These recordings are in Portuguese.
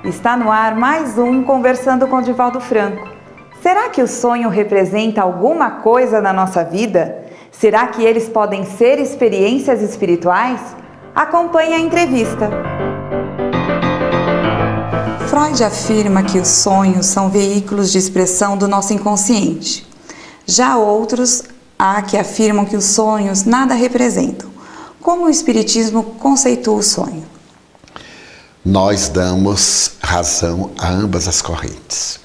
Está no ar mais um Conversando com Divaldo Franco. Será que o sonho representa alguma coisa na nossa vida? Será que eles podem ser experiências espirituais? Acompanhe a entrevista. Freud afirma que os sonhos são veículos de expressão do nosso inconsciente. Já outros há que afirmam que os sonhos nada representam. Como o Espiritismo conceitua o sonho? Nós damos razão a ambas as correntes,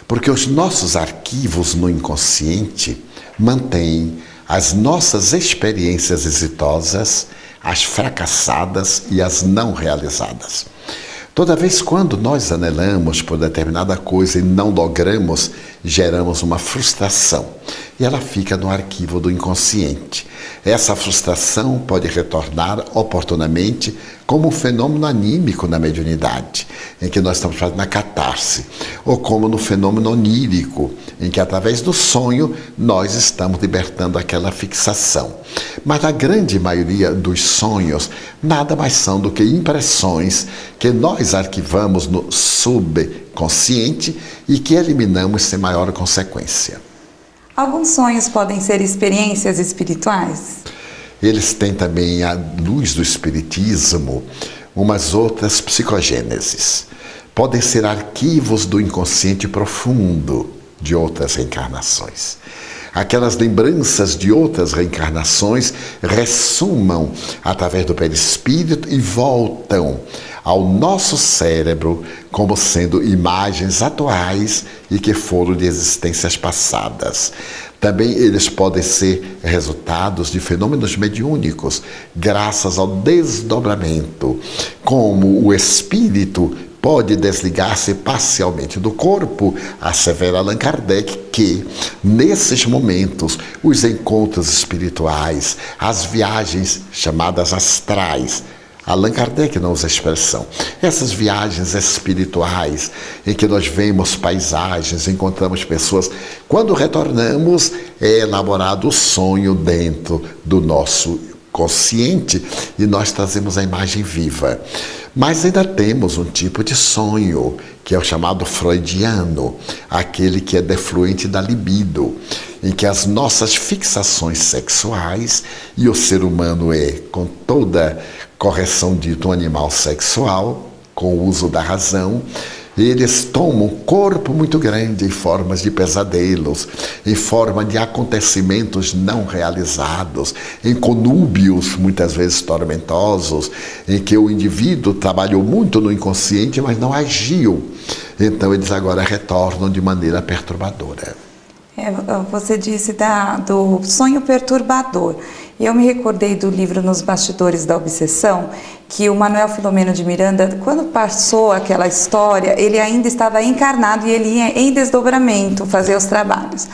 porque os nossos arquivos no inconsciente mantêm as nossas experiências exitosas, as fracassadas e as não realizadas. Toda vez quando nós anelamos por determinada coisa e não logramos, geramos uma frustração e ela fica no arquivo do inconsciente. Essa frustração pode retornar oportunamente como um fenômeno anímico na mediunidade, em que nós estamos fazendo a catarse, ou como no fenômeno onírico, em que através do sonho nós estamos libertando aquela fixação. Mas na grande maioria dos sonhos, nada mais são do que impressões que nós arquivamos no subconsciente e que eliminamos sem maior consequência. Alguns sonhos podem ser experiências espirituais? Eles têm também, à luz do espiritismo, umas outras psicogêneses. Podem ser arquivos do inconsciente profundo de outras reencarnações. Aquelas lembranças de outras reencarnações ressumam através do perispírito e voltam ao nosso cérebro como sendo imagens atuais e que foram de existências passadas. Também eles podem ser resultados de fenômenos mediúnicos, graças ao desdobramento, como o espírito pode desligar-se parcialmente do corpo, assevera Allan Kardec que, nesses momentos, os encontros espirituais, as viagens chamadas astrais, Allan Kardec não usa a expressão, essas viagens espirituais em que nós vemos paisagens, encontramos pessoas, quando retornamos é elaborado o sonho dentro do nosso consciente e nós trazemos a imagem viva. Mas ainda temos um tipo de sonho, que é o chamado freudiano, aquele que é defluente da libido, em que as nossas fixações sexuais, e o ser humano é, com toda correção dito, um animal sexual, com o uso da razão, eles tomam um corpo muito grande em formas de pesadelos, em forma de acontecimentos não realizados, em conúbios muitas vezes tormentosos, em que o indivíduo trabalhou muito no inconsciente, mas não agiu. Então eles agora retornam de maneira perturbadora. Você disse do sonho perturbador. Eu me recordei do livro Nos Bastidores da Obsessão, que o Manuel Filomeno de Miranda, quando passou aquela história, ele ainda estava encarnado e ele ia em desdobramento fazer os trabalhos.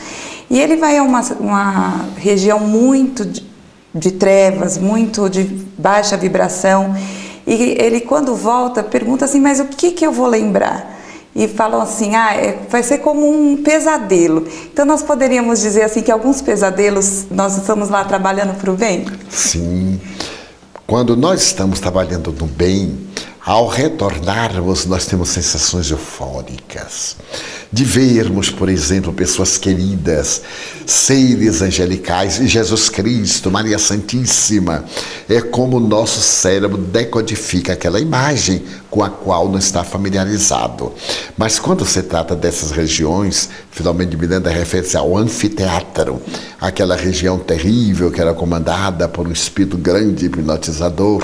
E ele vai a uma região muito de trevas, muito de baixa vibração, e ele, quando volta, pergunta assim, mas o que eu vou lembrar? E falam assim, vai ser como um pesadelo. Então nós poderíamos dizer assim que alguns pesadelos nós estamos lá trabalhando para o bem? Sim. Quando nós estamos trabalhando no bem, ao retornarmos nós temos sensações eufóricas. De vermos, por exemplo, pessoas queridas, seres angelicais, e Jesus Cristo, Maria Santíssima. É como o nosso cérebro decodifica aquela imagem com a qual não está familiarizado. Mas quando se trata dessas regiões, Filomeno de Miranda refere-se ao anfiteatro, aquela região terrível que era comandada por um espírito grande hipnotizador.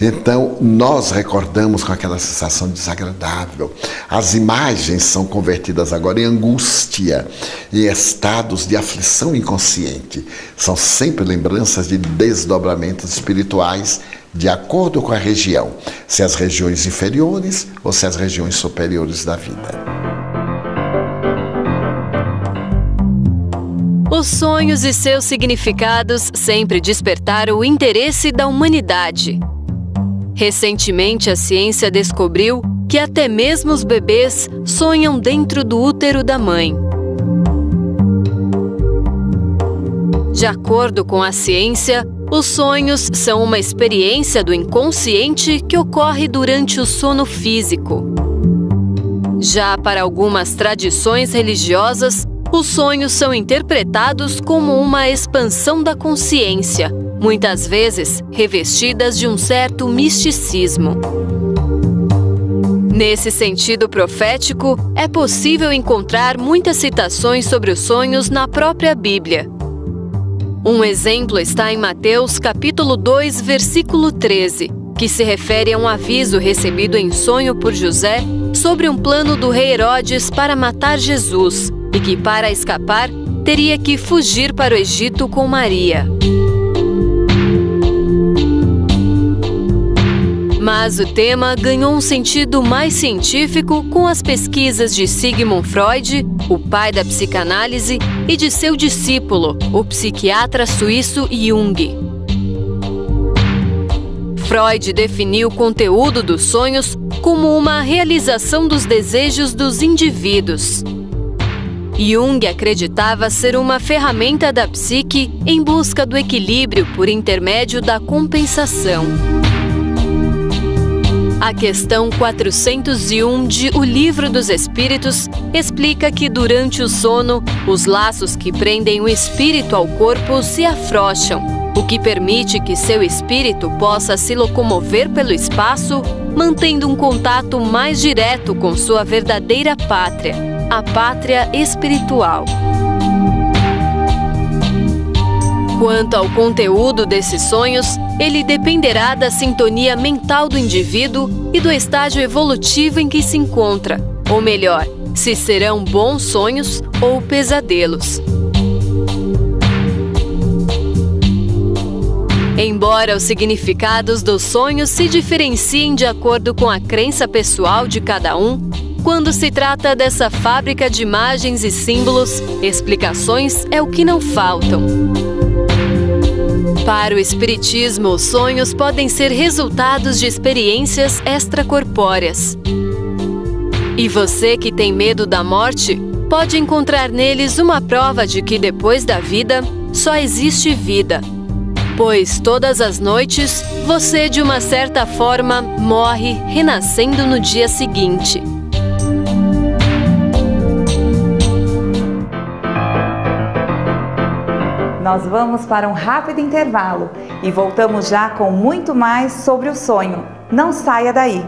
Então, nós recordamos com aquela sensação desagradável. As imagens são convertidas agora em angústia, em estados de aflição inconsciente. São sempre lembranças de desdobramentos espirituais, de acordo com a região, se as regiões inferiores ou se as regiões superiores da vida. Os sonhos e seus significados sempre despertaram o interesse da humanidade. Recentemente, a ciência descobriu que até mesmo os bebês sonham dentro do útero da mãe. De acordo com a ciência, os sonhos são uma experiência do inconsciente que ocorre durante o sono físico. Já para algumas tradições religiosas, os sonhos são interpretados como uma expansão da consciência, muitas vezes revestidas de um certo misticismo. Nesse sentido profético, é possível encontrar muitas citações sobre os sonhos na própria Bíblia. Um exemplo está em Mateus capítulo 2, versículo 13, que se refere a um aviso recebido em sonho por José sobre um plano do rei Herodes para matar Jesus e que, para escapar, teria que fugir para o Egito com Maria. Mas o tema ganhou um sentido mais científico com as pesquisas de Sigmund Freud, o pai da psicanálise, e de seu discípulo, o psiquiatra suíço Jung. Freud definiu o conteúdo dos sonhos como uma realização dos desejos dos indivíduos. Jung acreditava ser uma ferramenta da psique em busca do equilíbrio por intermédio da compensação. A questão 401 de O Livro dos Espíritos explica que durante o sono, os laços que prendem o espírito ao corpo se afrouxam, o que permite que seu espírito possa se locomover pelo espaço, mantendo um contato mais direto com sua verdadeira pátria, a pátria espiritual. Quanto ao conteúdo desses sonhos, ele dependerá da sintonia mental do indivíduo e do estágio evolutivo em que se encontra, ou melhor, se serão bons sonhos ou pesadelos. Embora os significados dos sonhos se diferenciem de acordo com a crença pessoal de cada um, quando se trata dessa fábrica de imagens e símbolos, explicações é o que não faltam. Para o Espiritismo, os sonhos podem ser resultados de experiências extracorpóreas. E você que tem medo da morte, pode encontrar neles uma prova de que depois da vida, só existe vida. Pois todas as noites, você de uma certa forma morre renascendo no dia seguinte. Nós vamos para um rápido intervalo e voltamos já com muito mais sobre o sonho. Não saia daí!